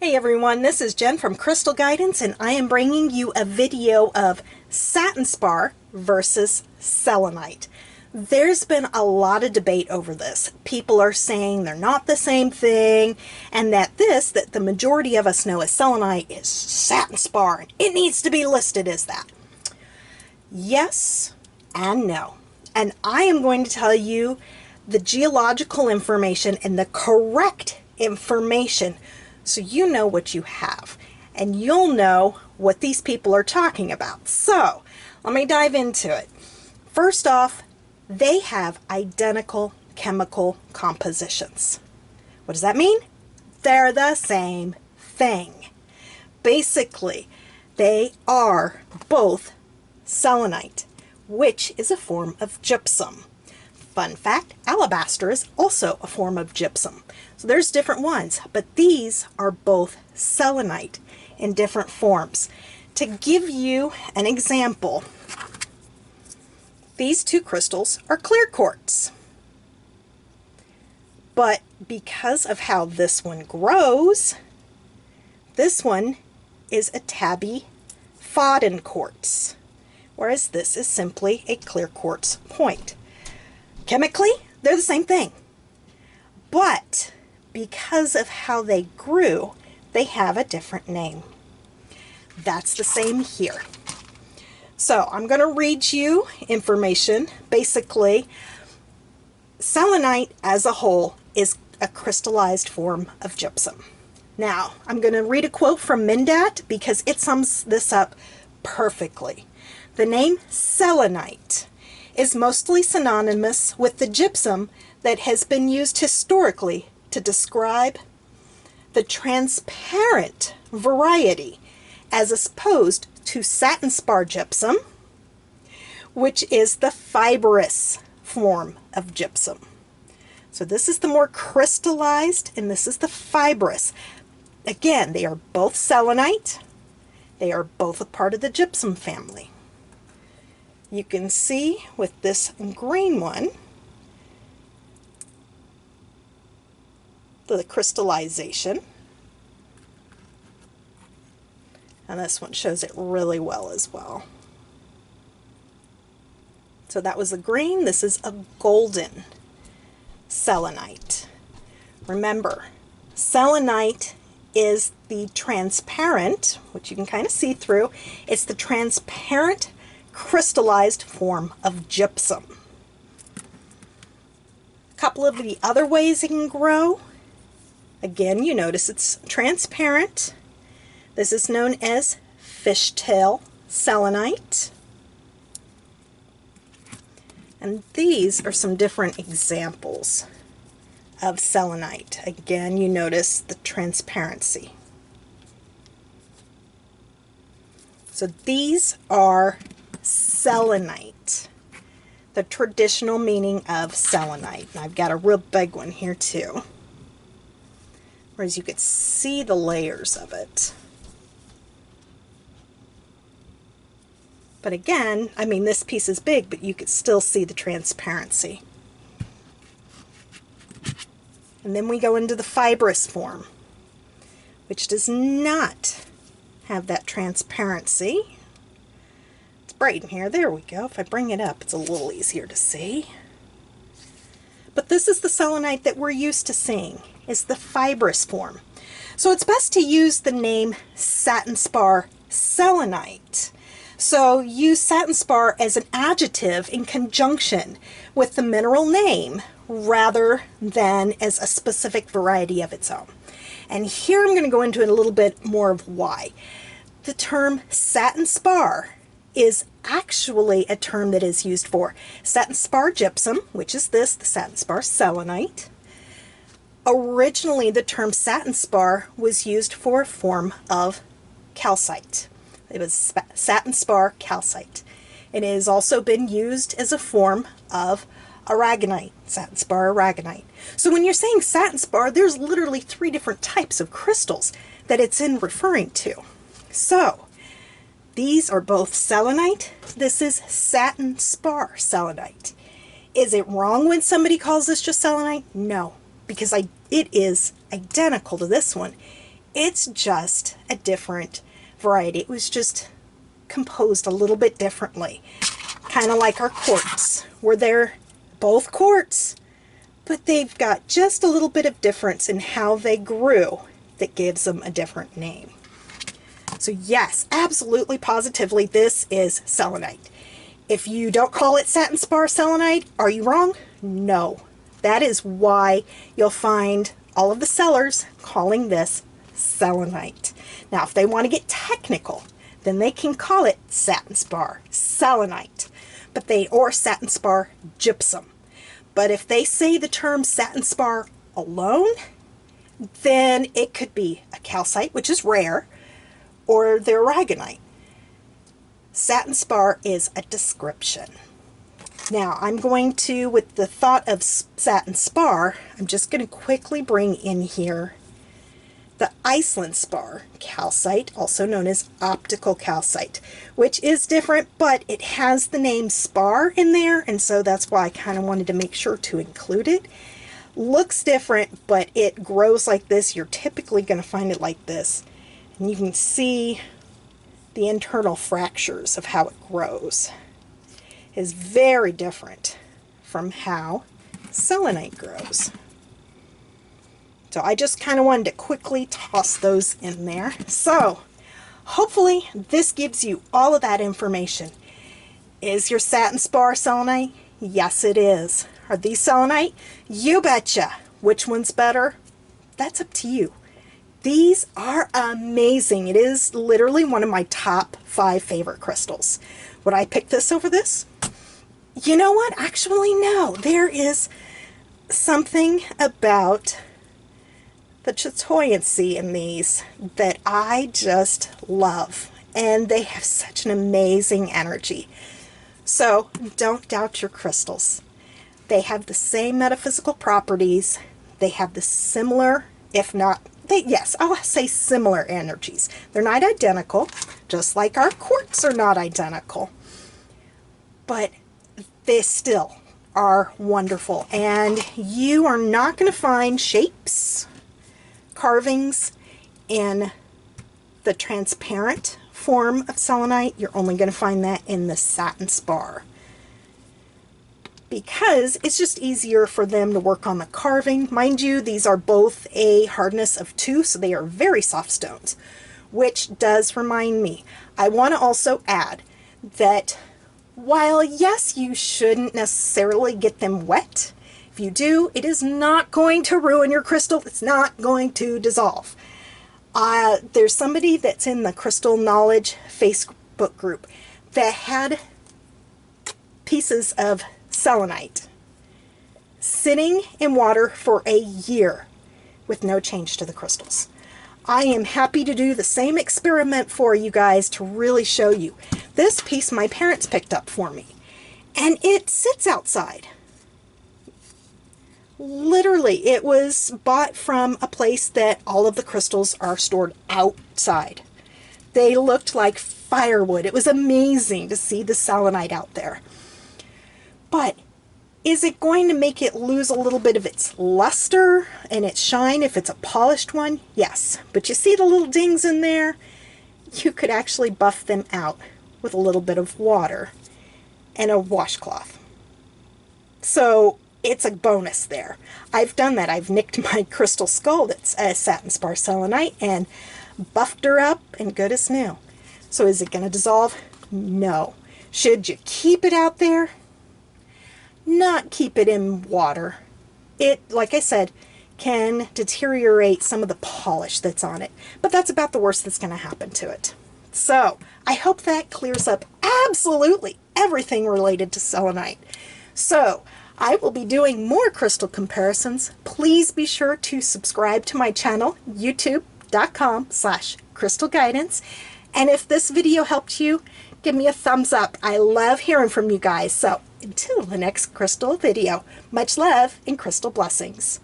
Hey everyone, this is Jen from Crystal Guidance, and I am bringing you a video of Satin Spar versus Selenite. There's been a lot of debate over this. People are saying they're not the same thing, and that the majority of us know as Selenite is Satin Spar, and it needs to be listed as that. Yes and no. And I am going to tell you the geological information and the correct information so you know what you have, and you'll know what these people are talking about. So, let me dive into it. First off, they have identical chemical compositions. What does that mean? They're the same thing. Basically, they are both selenite, which is a form of gypsum. Fun fact, alabaster is also a form of gypsum. So there's different ones, but these are both selenite in different forms. To give you an example, these two crystals are clear quartz. But because of how this one grows, this one is a tabby Faden quartz, whereas this is simply a clear quartz point. Chemically, they're the same thing, but because of how they grew, they have a different name. That's the same here. So I'm going to read you information. Basically, selenite as a whole is a crystallized form of gypsum. Now, I'm going to read a quote from Mindat because it sums this up perfectly. The name selenite is mostly synonymous with the gypsum that has been used historically to describe the transparent variety as opposed to satin spar gypsum, which is the fibrous form of gypsum. So this is the more crystallized and this is the fibrous. Again, they are both selenite. They are both a part of the gypsum family. You can see with this green one, the crystallization. And this one shows it really well as well. So that was the green. This is a golden selenite. Remember, selenite is the transparent, which you can kind of see through. It's the transparent crystallized form of gypsum. A couple of the other ways it can grow. Again, you notice it's transparent. This is known as fishtail selenite. And these are some different examples of selenite. Again, you notice the transparency. So these are selenite, the traditional meaning of selenite. And I've got a real big one here too, whereas you could see the layers of it. But again, I mean, this piece is big, but you could still see the transparency. And then we go into the fibrous form, which does not have that transparency. Bright in here. There we go. If I bring it up, it's a little easier to see. But this is the selenite that we're used to seeing, is the fibrous form. So it's best to use the name Satin Spar Selenite. So use Satin Spar as an adjective in conjunction with the mineral name rather than as a specific variety of its own. And here I'm going to go into a little bit more of why. The term Satin Spar is actually a term that is used for satin spar gypsum, which is this, the satin spar selenite. Originally, the term satin spar was used for a form of calcite. It was satin spar calcite. It has also been used as a form of aragonite, satin spar aragonite. So when you're saying satin spar, there's literally 3 different types of crystals that it's in referring to. So these are both selenite. This is satin spar selenite. Is it wrong when somebody calls this just selenite? No, because it is identical to this one It's just a different variety. It was just composed a little bit differently. Kind of like our quartz, where they're both quartz, but they've got just a little bit of difference in how they grew that gives them a different name. So yes, absolutely positively, this is selenite. If you don't call it Satin Spar Selenite, are you wrong? No. That is why you'll find all of the sellers calling this selenite. Now, if they want to get technical, then they can call it Satin Spar Selenite, or Satin Spar Gypsum. But if they say the term Satin Spar alone, then it could be a calcite, which is rare, or the aragonite. Satin Spar is a description. Now I'm going to, with the thought of Satin Spar, I'm just going to quickly bring in here the Iceland Spar calcite, also known as optical calcite, which is different, but it has the name Spar in there, and so that's why I kind of wanted to make sure to include it. Looks different, but it grows like this. You're typically going to find it like this, and you can see the internal fractures of how it grows. Is very different from how selenite grows. So I just kind of wanted to quickly toss those in there. So hopefully this gives you all of that information. Is your Satin Spar selenite? Yes, it is. Are these selenite? You betcha. Which one's better? That's up to you. These are amazing. It is literally one of my top 5 favorite crystals. Would I pick this over this? You know what? Actually, no. There is something about the chatoyancy in these that I just love. And they have such an amazing energy. So don't doubt your crystals. They have the same metaphysical properties. They have the similar, if not, yes, I'll say similar energies. They're not identical, just like our quartz are not identical. But they still are wonderful. And you are not going to find shapes, carvings in the transparent form of selenite. You're only going to find that in the Satin Spar, because it's just easier for them to work on the carving. Mind you, these are both a hardness of 2, so they are very soft stones, which does remind me, I want to also add that while yes, you shouldn't necessarily get them wet, if you do, it is not going to ruin your crystal. It's not going to dissolve. There's somebody that's in the Crystal Knowledge Facebook group that had pieces of selenite sitting in water for a year with no change to the crystals. I am happy to do the same experiment for you guys to really show you. This piece my parents picked up for me, and it sits outside. Literally, it was bought from a place that all of the crystals are stored outside. They looked like firewood. It was amazing to see the selenite out there. But is it going to make it lose a little bit of its luster and its shine if it's a polished one? Yes. But you see the little dings in there? You could actually buff them out with a little bit of water and a washcloth. So it's a bonus there. I've done that. I've nicked my crystal skull that's a Satin Spar Selenite and buffed her up and good as new. So is it going to dissolve? No. Should you keep it out there? Not keep it in water. It, like I said, can deteriorate some of the polish that's on it, but that's about the worst that's going to happen to it. So I hope that clears up absolutely everything related to selenite. So I will be doing more crystal comparisons. Please be sure to subscribe to my channel, youtube.com/crystalguidance. And if this video helped you, give me a thumbs up. I love hearing from you guys. So until the next crystal video, much love and crystal blessings.